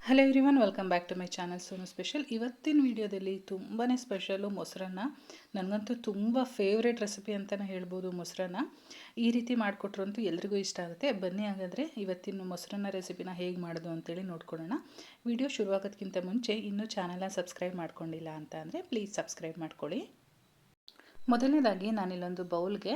Hello everyone, welcome back to my channel Sonu special. ಇವತ್ತಿನ ವಿಡಿಯೋದಲ್ಲಿ ತುಂಬಾ ಸ್ಪೆಷಲು ಮೊಸರನ್ನ. ನನಗಂತೂ ತುಂಬ ಫೇವ್ರೇಟ್ ರೆಸಿಪಿ ಅಂತಲೇ ಹೇಳ್ಬೋದು ಮೊಸರನ್ನ. ಈ ರೀತಿ ಮಾಡಿಕೊಟ್ರಂತೂ ಎಲ್ರಿಗೂ ಇಷ್ಟ ಆಗುತ್ತೆ. ಬನ್ನಿ ಹಾಗಾದರೆ ಇವತ್ತಿನ ಮೊಸರನ್ನ ರೆಸಿಪಿನ ಹೇಗೆ ಮಾಡೋದು ಅಂತೇಳಿ ನೋಡ್ಕೊಳ್ಳೋಣ. ವಿಡಿಯೋ ಶುರುವಾಗೋದಕ್ಕಿಂತ ಮುಂಚೆ ಇನ್ನೂ ಚಾನಲ್ನ ಸಬ್ಸ್ಕ್ರೈಬ್ ಮಾಡ್ಕೊಂಡಿಲ್ಲ ಅಂತ ಅಂದರೆ ಪ್ಲೀಸ್ ಸಬ್ಸ್ಕ್ರೈಬ್ ಮಾಡ್ಕೊಳ್ಳಿ. ಮೊದಲನೇದಾಗಿ ನಾನಿಲ್ಲೊಂದು ಬೌಲ್ಗೆ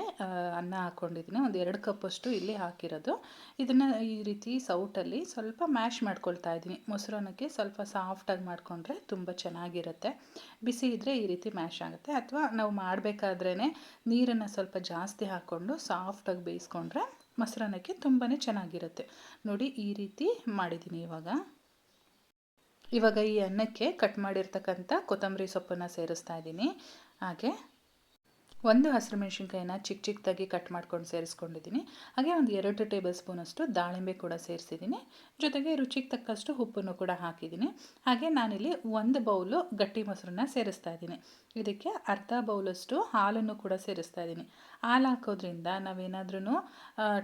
ಅನ್ನ ಹಾಕ್ಕೊಂಡಿದ್ದೀನಿ. ಒಂದು 2 ಕಪ್ಪಷ್ಟು ಇಲ್ಲಿ ಹಾಕಿರೋದು. ಇದನ್ನು ಈ ರೀತಿ ಸೌಟಲ್ಲಿ ಸ್ವಲ್ಪ ಮ್ಯಾಶ್ ಮಾಡ್ಕೊಳ್ತಾ ಇದ್ದೀನಿ. ಮೊಸರನ್ನಕ್ಕೆ ಸ್ವಲ್ಪ ಸಾಫ್ಟಾಗಿ ಮಾಡಿಕೊಂಡ್ರೆ ತುಂಬ ಚೆನ್ನಾಗಿರುತ್ತೆ. ಬಿಸಿ ಇದ್ದರೆ ಈ ರೀತಿ ಮ್ಯಾಶ್ ಆಗುತ್ತೆ, ಅಥವಾ ನಾವು ಮಾಡಬೇಕಾದ್ರೇ ನೀರನ್ನು ಸ್ವಲ್ಪ ಜಾಸ್ತಿ ಹಾಕ್ಕೊಂಡು ಸಾಫ್ಟಾಗಿ ಬೇಯಿಸ್ಕೊಂಡ್ರೆ ಮೊಸರನ್ನಕ್ಕೆ ತುಂಬಾ ಚೆನ್ನಾಗಿರುತ್ತೆ. ನೋಡಿ, ಈ ರೀತಿ ಮಾಡಿದ್ದೀನಿ. ಇವಾಗ ಈ ಅನ್ನಕ್ಕೆ ಕಟ್ ಮಾಡಿರ್ತಕ್ಕಂಥ ಕೊತ್ತಂಬರಿ ಸೊಪ್ಪನ್ನು ಸೇರಿಸ್ತಾ ಇದ್ದೀನಿ. ಹಾಗೆ ಒಂದು ಹಸಿರು ಮೆಣಸಿನ್ಕಾಯಿನ ಚಿಕ್ಕದಾಗಿ ಕಟ್ ಮಾಡ್ಕೊಂಡು ಸೇರಿಸ್ಕೊಂಡಿದ್ದೀನಿ. ಹಾಗೆ ಒಂದು 2 ಟೇಬಲ್ ಸ್ಪೂನಷ್ಟು ದಾಳಿಂಬೆ ಕೂಡ ಸೇರಿಸಿದ್ದೀನಿ. ಜೊತೆಗೆ ರುಚಿಗೆ ತಕ್ಕಷ್ಟು ಉಪ್ಪನ್ನು ಕೂಡ ಹಾಕಿದ್ದೀನಿ. ಹಾಗೆ ನಾನಿಲ್ಲಿ 1 ಬೌಲು ಗಟ್ಟಿ ಮೊಸರನ್ನ ಸೇರಿಸ್ತಾ ಇದ್ದೀನಿ. ಇದಕ್ಕೆ ಅರ್ಧ ಬೌಲಷ್ಟು ಹಾಲನ್ನು ಕೂಡ ಸೇರಿಸ್ತಾ ಇದ್ದೀನಿ. ಹಾಲು ಹಾಕೋದ್ರಿಂದ ನಾವೇನಾದ್ರೂ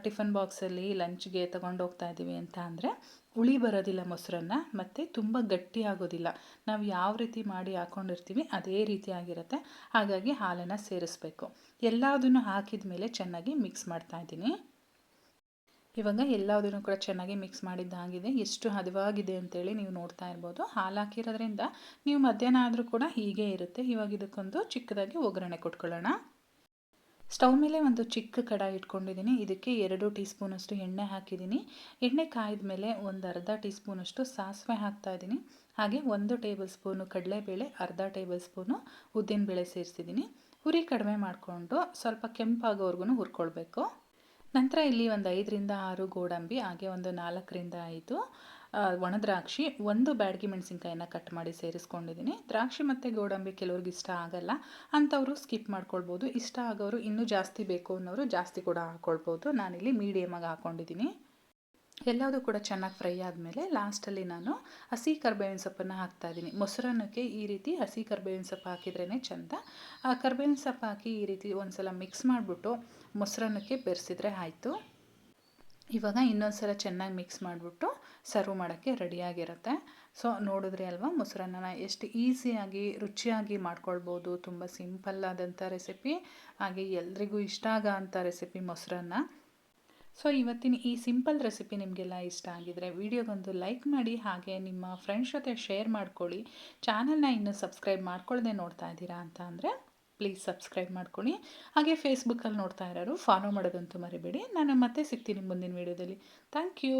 ಟಿಫನ್ ಬಾಕ್ಸಲ್ಲಿ ಲಂಚ್ಗೆ ತೊಗೊಂಡು ಹೋಗ್ತಾ ಇದ್ದೀವಿ ಅಂತ ಅಂದರೆ ಹುಳಿ ಬರೋದಿಲ್ಲ ಮೊಸರನ್ನ, ಮತ್ತು ತುಂಬ ಗಟ್ಟಿ ಆಗೋದಿಲ್ಲ. ನಾವು ಯಾವ ರೀತಿ ಮಾಡಿ ಹಾಕ್ಕೊಂಡಿರ್ತೀವಿ ಅದೇ ರೀತಿಯಾಗಿರುತ್ತೆ. ಹಾಗಾಗಿ ಹಾಲನ್ನು ಸೇರಿಸ್ಬೇಕು. ಎಲ್ಲದನ್ನು ಹಾಕಿದ ಮೇಲೆ ಚೆನ್ನಾಗಿ ಮಿಕ್ಸ್ ಮಾಡ್ತಾ ಇದ್ದೀನಿ. ಇವಾಗ ಎಲ್ಲದನ್ನು ಕೂಡ ಚೆನ್ನಾಗಿ ಮಿಕ್ಸ್ ಮಾಡಿದ್ದಾಗಿದೆ. ಎಷ್ಟು ಹದವಾಗಿದೆ ಅಂತೇಳಿ ನೀವು ನೋಡ್ತಾ ಇರ್ಬೋದು. ಹಾಲು ಹಾಕಿರೋದ್ರಿಂದ ನೀವು ಮಧ್ಯಾಹ್ನ ಆದರೂ ಕೂಡ ಹೀಗೆ ಇರುತ್ತೆ. ಇವಾಗ ಇದಕ್ಕೊಂದು ಚಿಕ್ಕದಾಗಿ ಒಗ್ಗರಣೆ ಕೊಟ್ಕೊಳ್ಳೋಣ. ಸ್ಟವ್ ಮೇಲೆ ಒಂದು ಚಿಕ್ಕ ಕಡಾಯಿ ಇಟ್ಕೊಂಡಿದ್ದೀನಿ. ಇದಕ್ಕೆ 2 ಟೀ ಸ್ಪೂನಷ್ಟು ಎಣ್ಣೆ ಹಾಕಿದ್ದೀನಿ. ಎಣ್ಣೆ ಕಾಯ್ದ ಮೇಲೆ ಒಂದು ಅರ್ಧ ಟೀ ಸ್ಪೂನಷ್ಟು ಸಾಸಿವೆ ಹಾಕ್ತಾಯಿದ್ದೀನಿ. ಹಾಗೆ 1 ಟೇಬಲ್ ಸ್ಪೂನು ಕಡಲೆಬೇಳೆ, ಅರ್ಧ ಟೇಬಲ್ ಸ್ಪೂನು ಉದ್ದಿನಬೇಳೆ ಸೇರಿಸಿದ್ದೀನಿ. ಹುರಿ ಕಡಿಮೆ ಮಾಡಿಕೊಂಡು ಸ್ವಲ್ಪ ಕೆಂಪಾಗೋವರೆಗೂ ಹುರ್ಕೊಳ್ಬೇಕು. ನಂತರ ಇಲ್ಲಿ ಒಂದು 5ರಿಂದ 6 ಗೋಡಂಬಿ, ಹಾಗೆ ಒಂದು 4ರಿಂದ 5 ಒಣದ್ರಾಕ್ಷಿ, 1 ಬ್ಯಾಡಗಿ ಮೆಣಸಿನ್ಕಾಯಿನ ಕಟ್ ಮಾಡಿ ಸೇರಿಸ್ಕೊಂಡಿದ್ದೀನಿ. ದ್ರಾಕ್ಷಿ ಮತ್ತು ಗೋಡಂಬಿ ಕೆಲವ್ರಿಗೆ ಇಷ್ಟ ಆಗಲ್ಲ, ಅಂಥವರು ಸ್ಕಿಪ್ ಮಾಡ್ಕೊಳ್ಬೋದು. ಇಷ್ಟ ಆಗೋರು ಇನ್ನೂ ಜಾಸ್ತಿ ಬೇಕು ಅನ್ನೋರು ಜಾಸ್ತಿ ಕೂಡ ಹಾಕ್ಕೊಳ್ಬೋದು. ನಾನಿಲ್ಲಿ ಮೀಡಿಯಮಾಗಿ ಹಾಕ್ಕೊಂಡಿದ್ದೀನಿ. ಎಲ್ಲದೂ ಕೂಡ ಚೆನ್ನಾಗಿ ಫ್ರೈ ಆದಮೇಲೆ ಲಾಸ್ಟಲ್ಲಿ ನಾನು ಹಸಿ ಕರಿಬೇವಿನ ಸೊಪ್ಪನ್ನು ಹಾಕ್ತಾಯಿದ್ದೀನಿ. ಮೊಸರನ್ನಕ್ಕೆ ಈ ರೀತಿ ಹಸಿ ಕರಿಬೇವಿನ ಸೊಪ್ಪು ಹಾಕಿದ್ರೇ ಚೆಂದ. ಆ ಕರಿಬೇವಿನ ಸೊಪ್ಪು ಹಾಕಿ ಈ ರೀತಿ ಒಂದು ಸಲ ಮಿಕ್ಸ್ ಮಾಡಿಬಿಟ್ಟು ಮೊಸರನ್ನಕ್ಕೆ ಬೆರೆಸಿದ್ರೆ ಆಯಿತು. ಇವಾಗ ಇನ್ನೊಂದು ಸಲ ಚೆನ್ನಾಗಿ ಮಿಕ್ಸ್ ಮಾಡಿಬಿಟ್ಟು ಸರ್ವ್ ಮಾಡೋಕ್ಕೆ ರೆಡಿಯಾಗಿರುತ್ತೆ. ಸೊ ನೋಡಿದ್ರಿ ಅಲ್ವಾ, ಮೊಸರನ್ನ ಎಷ್ಟು ಈಸಿಯಾಗಿ ರುಚಿಯಾಗಿ ಮಾಡ್ಕೊಳ್ಬೋದು. ತುಂಬ ಸಿಂಪಲ್ಲಾದಂಥ ರೆಸಿಪಿ, ಹಾಗೆ ಎಲ್ರಿಗೂ ಇಷ್ಟ ಆಗೋ ಅಂಥ ರೆಸಿಪಿ ಮೊಸರನ್ನ. ಸೊ ಇವತ್ತಿನ ಈ ಸಿಂಪಲ್ ರೆಸಿಪಿ ನಿಮಗೆಲ್ಲ ಇಷ್ಟ ಆಗಿದರೆ ವಿಡಿಯೋಗೊಂದು ಲೈಕ್ ಮಾಡಿ, ಹಾಗೆ ನಿಮ್ಮ ಫ್ರೆಂಡ್ಸ್ ಜೊತೆ ಶೇರ್ ಮಾಡ್ಕೊಳ್ಳಿ. ಚಾನಲ್ನ ಇನ್ನೂ ಸಬ್ಸ್ಕ್ರೈಬ್ ಮಾಡ್ಕೊಳ್ಳದೆ ನೋಡ್ತಾ ಇದ್ದೀರಾ ಅಂತ ಅಂದರೆ ಪ್ಲೀಸ್ ಸಬ್ಸ್ಕ್ರೈಬ್ ಮಾಡ್ಕೊಳ್ಳಿ. ಹಾಗೆ ಫೇಸ್ಬುಕ್ಕಲ್ಲಿ ನೋಡ್ತಾ ಇರೋರು ಫಾಲೋ ಮಾಡೋದಂತೂ ಮರಿಬೇಡಿ. ನಾನು ಮತ್ತೆ ಸಿಗ್ತೀನಿ ಮುಂದಿನ ವೀಡಿಯೋದಲ್ಲಿ. Thank you.